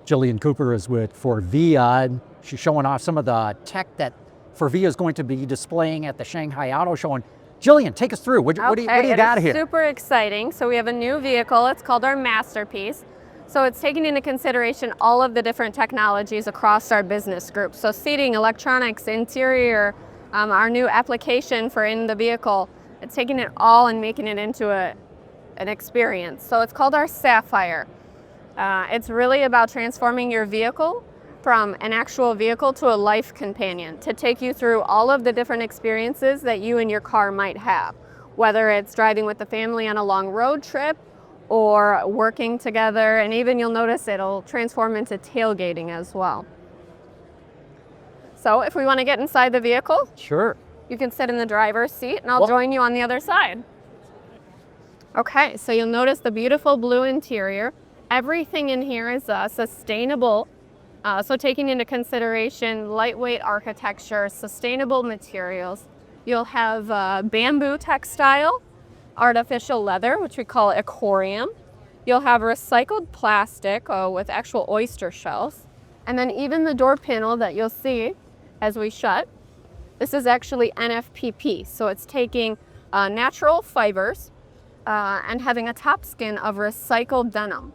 Jillian Cooper is with Forvia, and she's showing off some of the tech that Forvia is going to be displaying at the Shanghai Auto Show. And Jillian, take us through. What do you got here? Super exciting. So we have a new vehicle. It's called our Masterpiece. So it's taking into consideration all of the different technologies across our business group. So seating, electronics, interior, our new application for in the vehicle. It's taking it all and making it into an experience. So it's called our Sapphire. It's really about transforming your vehicle from an actual vehicle to a life companion, to take you through all of the different experiences that you and your car might have, whether it's driving with the family on a long road trip or working together, and even you'll notice it'll transform into tailgating as well. So if we want to get inside the vehicle, sure, you can sit in the driver's seat and I'll join you on the other side. Okay, so you'll notice the beautiful blue interior. Everything in here is sustainable, so taking into consideration lightweight architecture, sustainable materials. You'll have bamboo textile, artificial leather, which we call aquarium. You'll have recycled plastic with actual oyster shells. And then even the door panel that you'll see as we shut, this is actually NFPP. So it's taking natural fibers and having a top skin of recycled denim.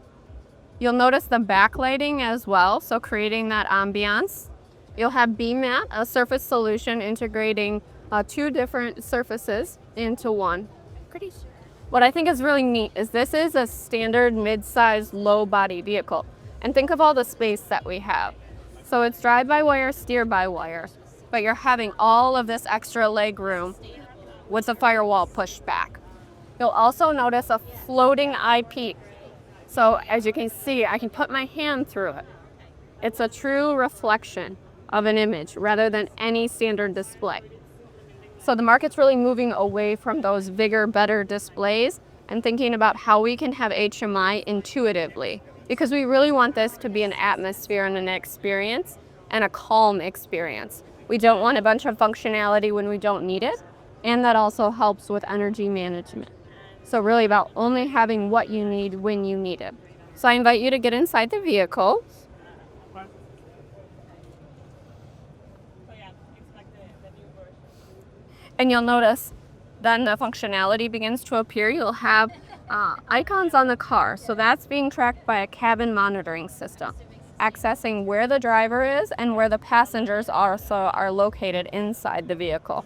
You'll notice the backlighting as well, so creating that ambiance. You'll have BMAT, a surface solution integrating two different surfaces into one. What I think is really neat is this is a standard mid-size low-body vehicle. And think of all the space that we have. So it's drive-by-wire, steer-by-wire, but you're having all of this extra leg room with the firewall pushed back. You'll also notice a floating eyepiece. So as you can see, I can put my hand through it. It's a true reflection of an image rather than any standard display. So the market's really moving away from those bigger, better displays and thinking about how we can have HMI intuitively, because we really want this to be an atmosphere and an experience and a calm experience. We don't want a bunch of functionality when we don't need it, and that also helps with energy management. So really about only having what you need when you need it. So I invite you to get inside the vehicle. And you'll notice then the functionality begins to appear. You'll have icons on the car. So that's being tracked by a cabin monitoring system, accessing where the driver is and where the passengers are located inside the vehicle.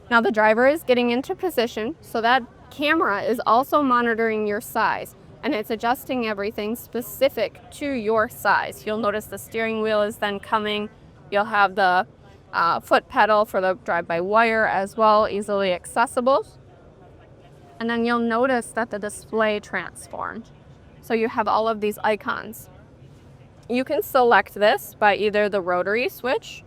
Now the driver is getting into position, so that camera is also monitoring your size, and it's adjusting everything specific to your size. You'll notice the steering wheel is then coming. You'll have the foot pedal for the drive-by-wire as well, easily accessible. And then you'll notice that the display transformed. So you have all of these icons. You can select this by either the rotary switch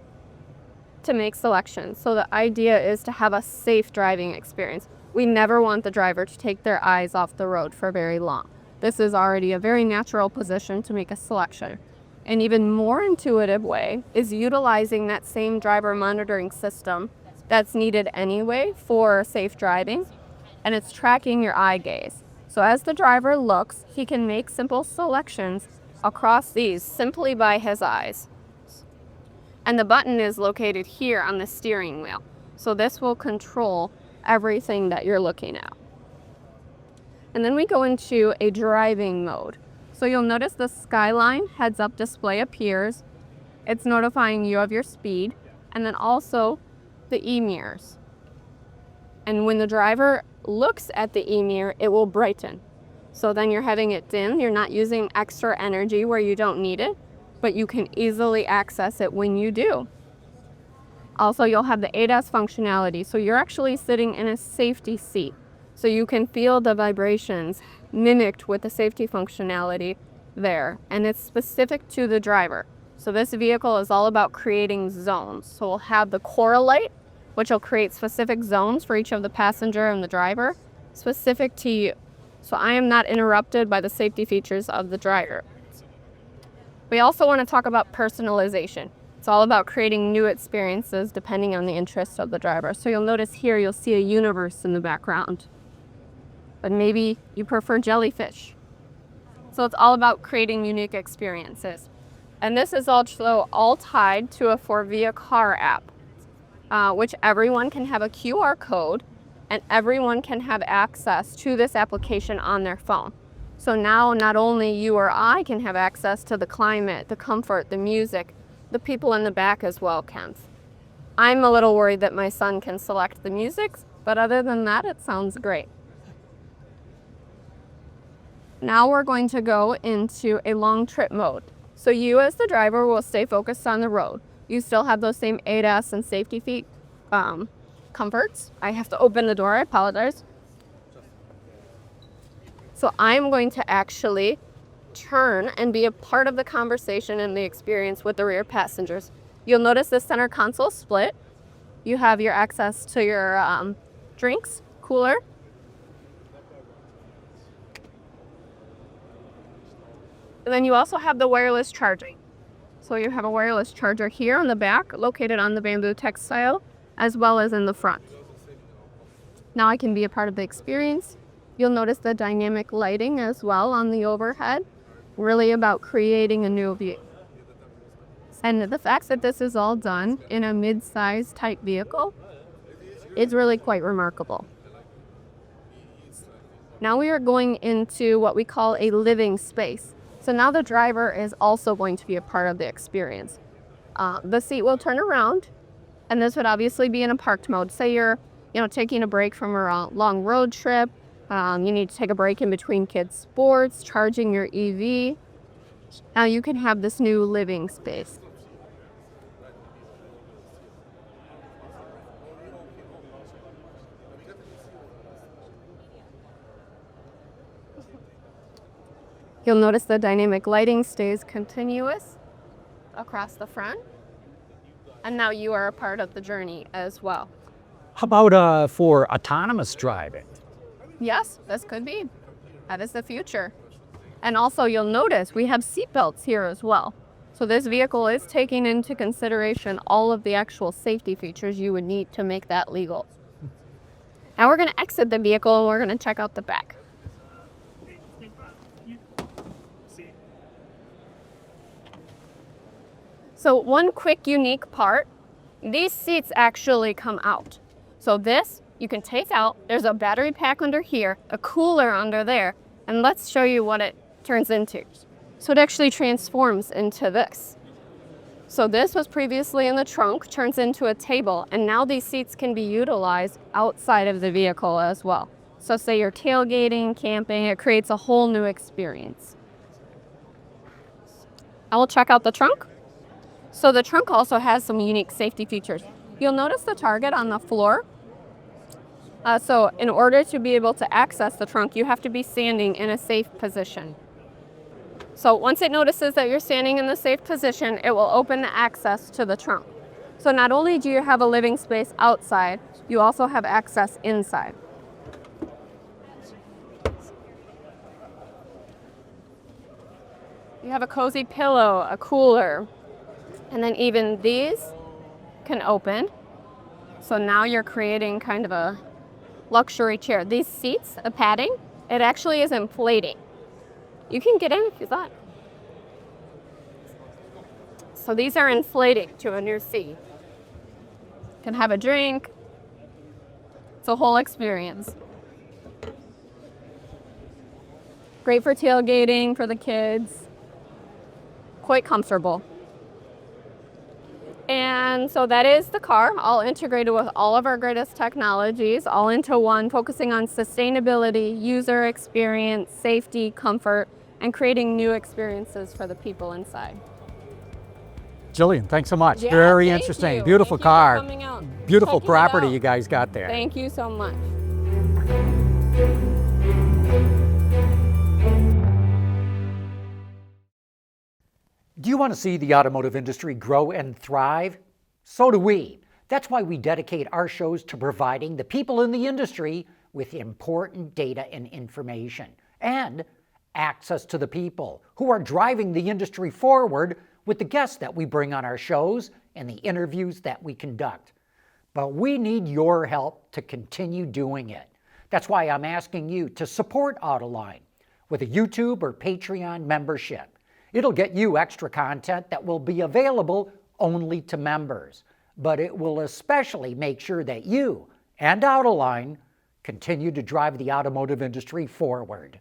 to make selections. So the idea is to have a safe driving experience. We never want the driver to take their eyes off the road for very long. This is already a very natural position to make a selection. An even more intuitive way is utilizing that same driver monitoring system that's needed anyway for safe driving, and it's tracking your eye gaze. So as the driver looks, he can make simple selections across these simply by his eyes. And the button is located here on the steering wheel. So this will control everything that you're looking at. And then we go into a driving mode. So you'll notice the Skyline heads-up display appears. It's notifying you of your speed, and then also the e-mirrors. And when the driver looks at the e-mirror, it will brighten. So then you're having it dim. You're not using extra energy where you don't need it, but you can easily access it when you do. Also, you'll have the ADAS functionality. So you're actually sitting in a safety seat. So you can feel the vibrations mimicked with the safety functionality there. And it's specific to the driver. So this vehicle is all about creating zones. So we'll have the Cora light, which will create specific zones for each of the passenger and the driver, specific to you. So I am not interrupted by the safety features of the driver. We also want to talk about personalization. It's all about creating new experiences depending on the interests of the driver. So you'll notice here, you'll see a universe in the background. But maybe you prefer jellyfish. So it's all about creating unique experiences. And this is also all tied to a Forvia car app, which everyone can have a QR code and everyone can have access to this application on their phone. So now not only you or I can have access to the climate, the comfort, the music, the people in the back as well can. I'm a little worried that my son can select the music, but other than that, it sounds great. Now we're going to go into a long trip mode. So you as the driver will stay focused on the road. You still have those same ADAS and safety feet comforts. I have to open the door, I apologize. So I'm going to actually turn and be a part of the conversation and the experience with the rear passengers. You'll notice the center console split. You have your access to your drinks, cooler. And then you also have the wireless charging. So you have a wireless charger here on the back, located on the bamboo textile, as well as in the front. Now I can be a part of the experience. You'll notice the dynamic lighting as well on the overhead, really about creating a new view. And the fact that this is all done in a mid-size type vehicle is really quite remarkable. Now we are going into what we call a living space. So now the driver is also going to be a part of the experience. The seat will turn around, and this would obviously be in a parked mode. Say you're taking a break from a long road trip, you need to take a break in between kids' sports, charging your EV. Now you can have this new living space. You'll notice the dynamic lighting stays continuous across the front. And now you are a part of the journey as well. How about for autonomous driving? Yes, this could be. That is the future. And also you'll notice we have seat belts here as well. So this vehicle is taking into consideration all of the actual safety features you would need to make that legal. Now we're going to exit the vehicle and we're going to check out the back. So one quick unique part, these seats actually come out. So this you can take out. There's a battery pack under here, a cooler under there, and let's show you what it turns into. So it actually transforms into this. So this was previously in the trunk, turns into a table, and now these seats can be utilized outside of the vehicle as well. So say you're tailgating, camping, it creates a whole new experience. I will check out the trunk. So the trunk also has some unique safety features. You'll notice the target on the floor. So in order to be able to access the trunk, you have to be standing in a safe position. So once it notices that you're standing in the safe position, it will open the access to the trunk. So not only do you have a living space outside, you also have access inside. You have a cozy pillow, a cooler, and then even these can open. So now you're creating kind of a luxury chair. These seats, a padding, it actually is inflating. You can get in if you thought. So these are inflating to a new seat. You can have a drink. It's a whole experience. Great for tailgating for the kids. Quite comfortable. And so that is the car, all integrated with all of our greatest technologies, all into one, focusing on sustainability, user experience, safety, comfort, and creating new experiences for the people inside. Jillian, thanks so much. Yeah, Very thank interesting. you. Beautiful Thank you for car. coming out. Beautiful Checking it property out. you guys got there. Thank you so much. Do you want to see the automotive industry grow and thrive? So do we. That's why we dedicate our shows to providing the people in the industry with important data and information, and access to the people who are driving the industry forward with the guests that we bring on our shows and the interviews that we conduct. But we need your help to continue doing it. That's why I'm asking you to support Autoline. with a YouTube or Patreon membership. It'll get you extra content that will be available only to members, but it will especially make sure that you and Autoline continue to drive the automotive industry forward.